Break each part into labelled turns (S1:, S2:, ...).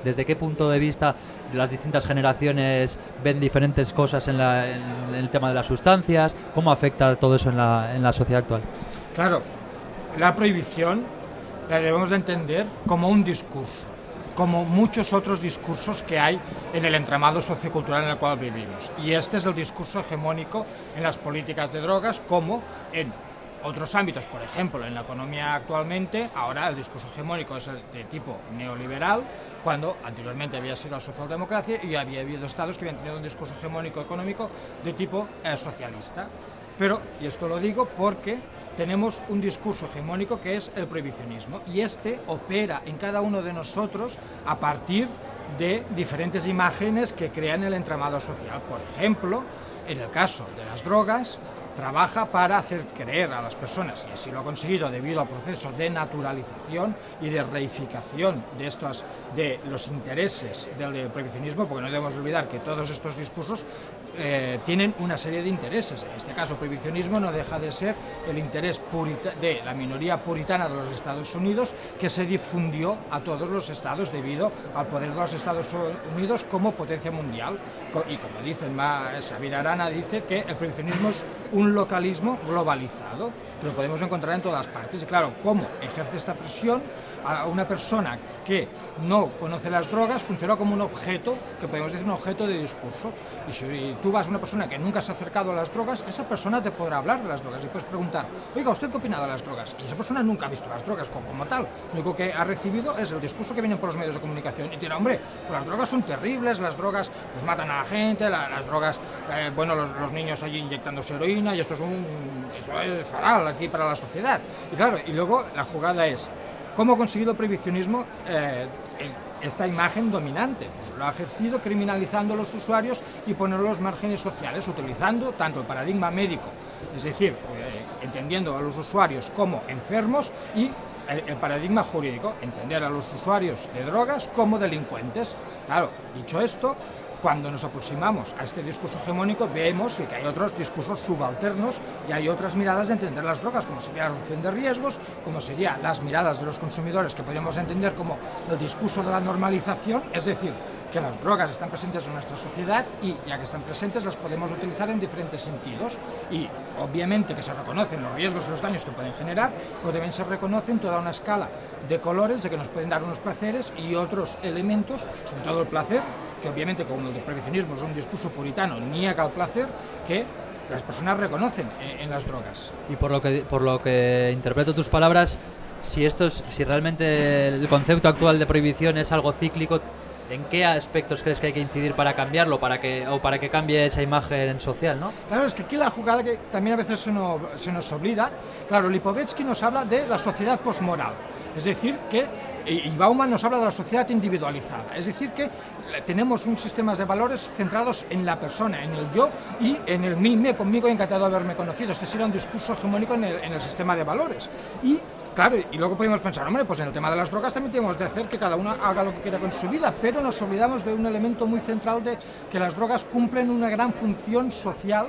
S1: ¿Desde qué punto de vista las distintas generaciones ven diferentes cosas en el tema de las sustancias? ¿Cómo afecta todo eso en la sociedad actual?
S2: Claro, la prohibición la debemos de entender como un discurso, como muchos otros discursos que hay en el entramado sociocultural en el cual vivimos. Y este es el discurso hegemónico en las políticas de drogas, como en otros ámbitos. Por ejemplo, en la economía actualmente, ahora el discurso hegemónico es el de tipo neoliberal, cuando anteriormente había sido la socialdemocracia y había habido estados que habían tenido un discurso hegemónico económico de tipo socialista. Pero, y esto lo digo porque tenemos un discurso hegemónico que es el prohibicionismo, y este opera en cada uno de nosotros a partir de diferentes imágenes que crean el entramado social. Por ejemplo, en el caso de las drogas, trabaja para hacer creer a las personas, y así lo ha conseguido debido al proceso de naturalización y de reificación de los intereses del prohibicionismo, porque no debemos olvidar que todos estos discursos tienen una serie de intereses. En este caso, el prohibicionismo no deja de ser el interés de la minoría puritana de los Estados Unidos, que se difundió a todos los estados debido al poder de los Estados Unidos como potencia mundial. Y como dice Xavier Arana, dice que el prohibicionismo es un localismo globalizado, que lo podemos encontrar en todas partes. Y claro, ¿cómo ejerce esta presión? A una persona que no conoce las drogas funciona como un objeto, que podemos decir un objeto de discurso. Y si tú vas a una persona que nunca se ha acercado a las drogas, esa persona te podrá hablar de las drogas y puedes preguntar, oiga, ¿usted qué opina de las drogas? Y esa persona nunca ha visto las drogas como tal. Lo único que ha recibido es el discurso que viene por los medios de comunicación y dirá, hombre, pues las drogas son terribles, las drogas pues matan a la gente, las drogas, los niños allí inyectándose heroína, y eso es fatal aquí para la sociedad. Y claro, y luego la jugada es, ¿cómo ha conseguido el prohibicionismo esta imagen dominante? Pues lo ha ejercido criminalizando a los usuarios y poniendo los márgenes sociales, utilizando tanto el paradigma médico, es decir, entendiendo a los usuarios como enfermos, y el paradigma jurídico, entender a los usuarios de drogas como delincuentes. Claro, dicho esto, cuando nos aproximamos a este discurso hegemónico, vemos que hay otros discursos subalternos y hay otras miradas de entender las drogas, como sería la reducción de riesgos, como serían las miradas de los consumidores, que podríamos entender como el discurso de la normalización, es decir, que las drogas están presentes en nuestra sociedad y, ya que están presentes, las podemos utilizar en diferentes sentidos, y obviamente que se reconocen los riesgos y los daños que pueden generar, pero también se reconocen toda una escala de colores de que nos pueden dar unos placeres y otros elementos, sobre todo el placer, que obviamente, como el prohibicionismo es un discurso puritano, niega el placer, que las personas reconocen en las drogas.
S1: Y por lo que interpreto tus palabras, si realmente el concepto actual de prohibición es algo cíclico, ¿en qué aspectos crees que hay que incidir para cambiarlo, para que cambie esa imagen social, ¿no?
S2: Claro, es que aquí la jugada que también a veces se nos olvida. Claro, Lipovetsky nos habla de la sociedad posmoral, es decir, y Bauman nos habla de la sociedad individualizada, es decir, que tenemos un sistema de valores centrados en la persona, en el yo y en el mí, me, conmigo, encantado de haberme conocido. Este sería un discurso hegemónico en el sistema de valores. Y claro, y luego podemos pensar, hombre, pues en el tema de las drogas también tenemos de hacer que cada uno haga lo que quiera con su vida, pero nos olvidamos de un elemento muy central, de que las drogas cumplen una gran función social.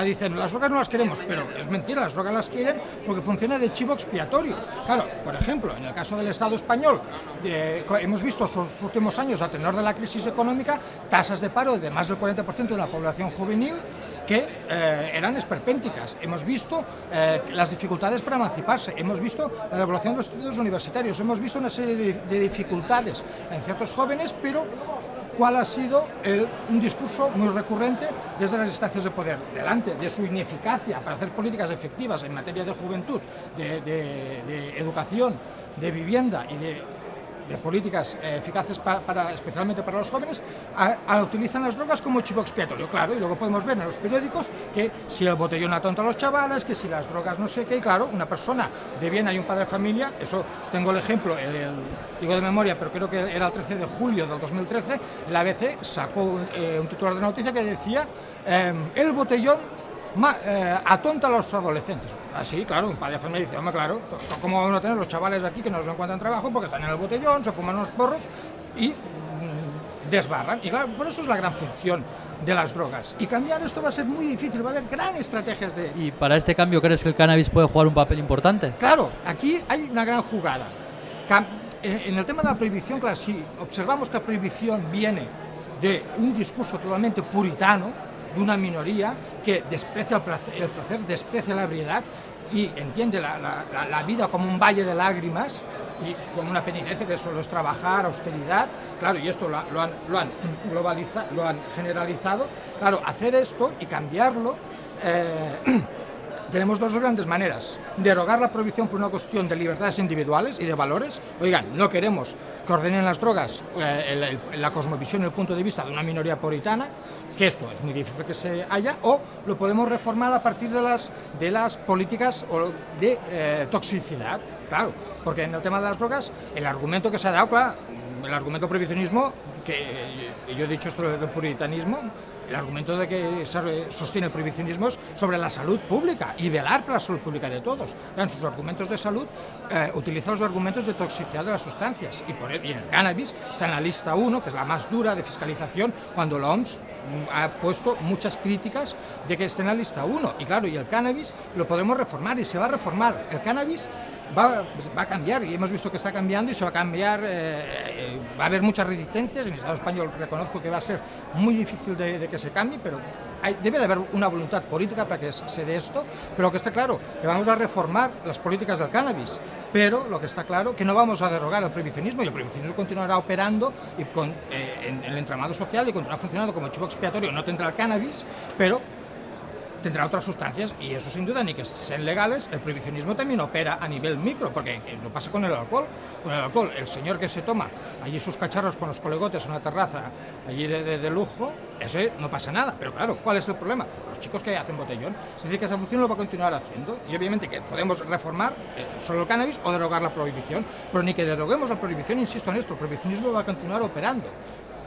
S2: Dicen, las drogas no las queremos, pero es mentira, las drogas las quieren porque funciona de chivo expiatorio. Claro, por ejemplo, en el caso del Estado español, hemos visto en los últimos años, a tenor de la crisis económica, tasas de paro de más del 40% de la población juvenil que eran esperpénticas. Hemos visto las dificultades para emanciparse, hemos visto la devaluación de los estudios universitarios, hemos visto una serie de dificultades en ciertos jóvenes, pero ¿cuál ha sido un discurso muy recurrente desde las instancias de poder? Delante de su ineficacia para hacer políticas efectivas en materia de juventud, de educación, de vivienda y de políticas eficaces especialmente para los jóvenes, utilizan las drogas como chivo expiatorio, claro, y luego podemos ver en los periódicos que si el botellón atonta a los chavales, que si las drogas no sé qué, y claro, una persona de bien, hay un padre de familia, eso tengo el ejemplo, digo de memoria, pero creo que era el 13 de julio del 2013, el ABC sacó un titular de noticia que decía, el botellón atonta a los adolescentes. Así, claro, un padre de familia dice, hombre, claro, ¿cómo vamos a tener los chavales aquí que no se encuentran trabajo porque están en el botellón, se fuman unos porros y desbarran? Y claro, por eso es la gran función de las drogas. Y cambiar esto va a ser muy difícil, va a haber gran estrategias de...
S1: ¿Y para este cambio crees que el cannabis puede jugar un papel importante?
S2: Claro, aquí hay una gran jugada. en el tema de la prohibición, claro, si observamos que la prohibición viene de un discurso totalmente puritano, de una minoría que desprecia el placer, desprecia la ebriedad y entiende la vida como un valle de lágrimas y como una penitencia que solo es trabajar, austeridad, claro, y esto lo han globalizado, lo han generalizado, claro, hacer esto y cambiarlo, tenemos dos grandes maneras: derogar la prohibición por una cuestión de libertades individuales y de valores. Oigan, no queremos que ordenen las drogas la cosmovisión y el punto de vista de una minoría puritana, que esto es muy difícil que se haya, o lo podemos reformar a partir de las políticas de toxicidad. Claro, porque en el tema de las drogas, el argumento que se ha dado, claro, el argumento prohibicionismo, que yo he dicho esto del puritanismo, el argumento de que sostiene el prohibicionismo es sobre la salud pública y velar por la salud pública de todos. En sus argumentos de salud utiliza los argumentos de toxicidad de las sustancias y en el cannabis está en la lista 1, que es la más dura de fiscalización, cuando la OMS ha puesto muchas críticas de que esté en la lista 1. Y claro, y el cannabis lo podemos reformar y se va a reformar. El cannabis va a cambiar y hemos visto que está cambiando y se va a cambiar, va a haber muchas resistencias. En el Estado español reconozco que va a ser muy difícil de que se cambie, pero debe de haber una voluntad política para que se dé esto, pero lo que está claro, que vamos a reformar las políticas del cannabis, pero lo que está claro, que no vamos a derogar el prohibicionismo, y el prohibicionismo continuará operando y en el entramado social y continuará funcionando como chivo expiatorio. No tendrá el cannabis, pero tendrá otras sustancias, y eso sin duda, ni que sean legales. El prohibicionismo también opera a nivel micro, porque lo pasa con el alcohol. Con el alcohol, el señor que se toma allí sus cacharros con los colegotes en una terraza allí de lujo, ese no pasa nada. Pero claro, ¿cuál es el problema? Los chicos que hacen botellón. Es decir, que esa función lo va a continuar haciendo, y obviamente que podemos reformar solo el cannabis o derogar la prohibición, pero ni que deroguemos la prohibición, insisto en esto, el prohibicionismo va a continuar operando.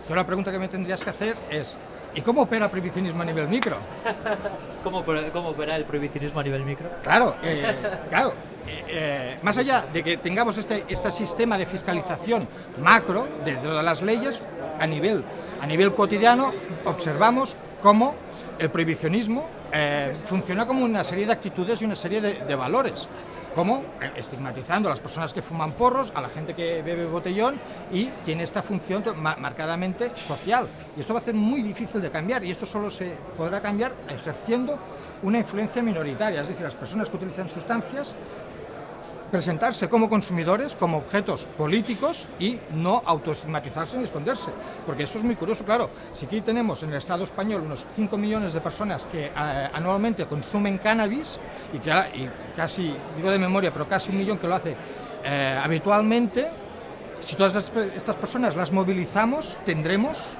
S2: Pero la pregunta que me tendrías que hacer es: ¿y cómo opera el prohibicionismo a nivel micro?
S1: ¿Cómo opera el prohibicionismo a nivel micro?
S2: Claro, más allá de que tengamos este sistema de fiscalización macro de todas las leyes, a nivel cotidiano observamos cómo el prohibicionismo funciona como una serie de actitudes y una serie de valores, como estigmatizando a las personas que fuman porros, a la gente que bebe botellón, y tiene esta función marcadamente social. Y esto va a ser muy difícil de cambiar, y esto solo se podrá cambiar ejerciendo una influencia minoritaria, es decir, las personas que utilizan sustancias presentarse como consumidores, como objetos políticos, y no autoestigmatizarse ni esconderse, porque eso es muy curioso. Claro, si aquí tenemos en el Estado español unos 5 millones de personas que anualmente consumen cannabis, y casi, digo de memoria, pero casi 1 millón que lo hace habitualmente, si todas estas personas las movilizamos, tendremos...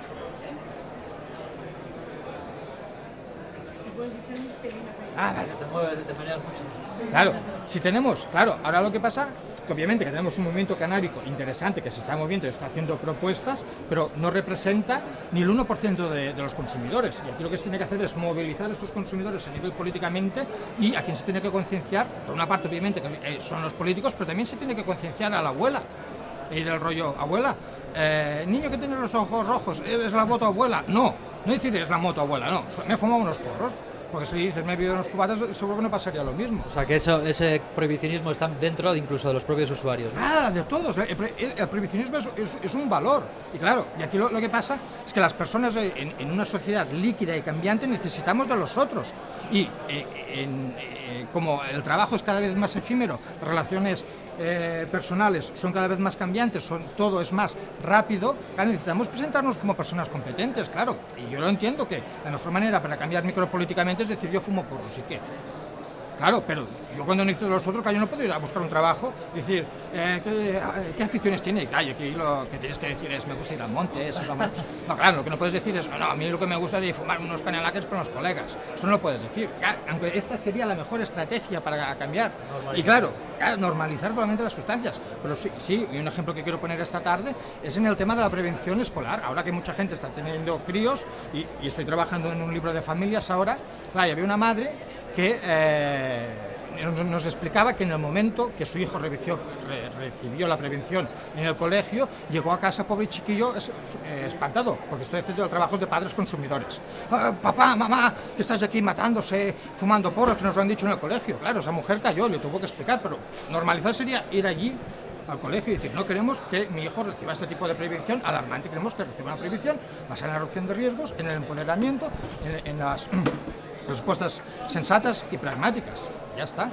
S1: Te mareas mucho.
S2: Claro, si tenemos, ahora lo que pasa, que obviamente que tenemos un movimiento canábico interesante que se está moviendo y está haciendo propuestas, pero no representa ni el 1% de los consumidores. Y aquí lo que se tiene que hacer es movilizar a estos consumidores a nivel políticamente, y a quien se tiene que concienciar, por una parte obviamente que son los políticos, pero también se tiene que concienciar a la abuela. Y del rollo, abuela, niño que tiene los ojos rojos, ¿es la moto abuela? No decir es la moto abuela, no, me he fumado unos porros. Porque si dices me he bebido unos cubatas, seguro que no pasaría lo mismo.
S1: O sea, que ese prohibicionismo está dentro incluso de los propios usuarios, ¿no?
S2: Ah, de todos. El prohibicionismo es un valor. Y claro, y aquí lo que pasa es que las personas en una sociedad líquida y cambiante necesitamos de los otros. Y como el trabajo es cada vez más efímero, las relaciones personales son cada vez más cambiantes, todo es más rápido, claro, necesitamos presentarnos como personas competentes, claro. Y yo lo entiendo, que la mejor manera para cambiar micropolíticamente es decir, yo fumo porros y qué. Claro, pero yo cuando necesito de los otros, yo no puedo ir a buscar un trabajo y decir, ¿qué aficiones tiene? Y aquí lo que tienes que decir es, me gusta ir al monte, No, claro, lo que no puedes decir es, no, a mí lo que me gusta es fumar unos canelaques con los colegas. Eso no lo puedes decir. Aunque esta sería la mejor estrategia para cambiar. Y claro, normalizar totalmente las sustancias. Pero sí, y un ejemplo que quiero poner esta tarde es en el tema de la prevención escolar. Ahora que mucha gente está teniendo críos, y estoy trabajando en un libro de familias ahora, claro, había una madre que nos explicaba que en el momento que su hijo recibió la prevención en el colegio, llegó a casa, pobre chiquillo, espantado, porque estoy haciendo trabajos de padres consumidores. Papá, mamá, que estás aquí matándose, fumando porros, que nos lo han dicho en el colegio. Claro, esa mujer cayó, le tuvo que explicar, pero normalizar sería ir allí al colegio y decir, no queremos que mi hijo reciba este tipo de prohibición alarmante, queremos que reciba una prohibición basada en la reducción de riesgos, en el empoderamiento, en las respuestas sensatas y pragmáticas. Ya está.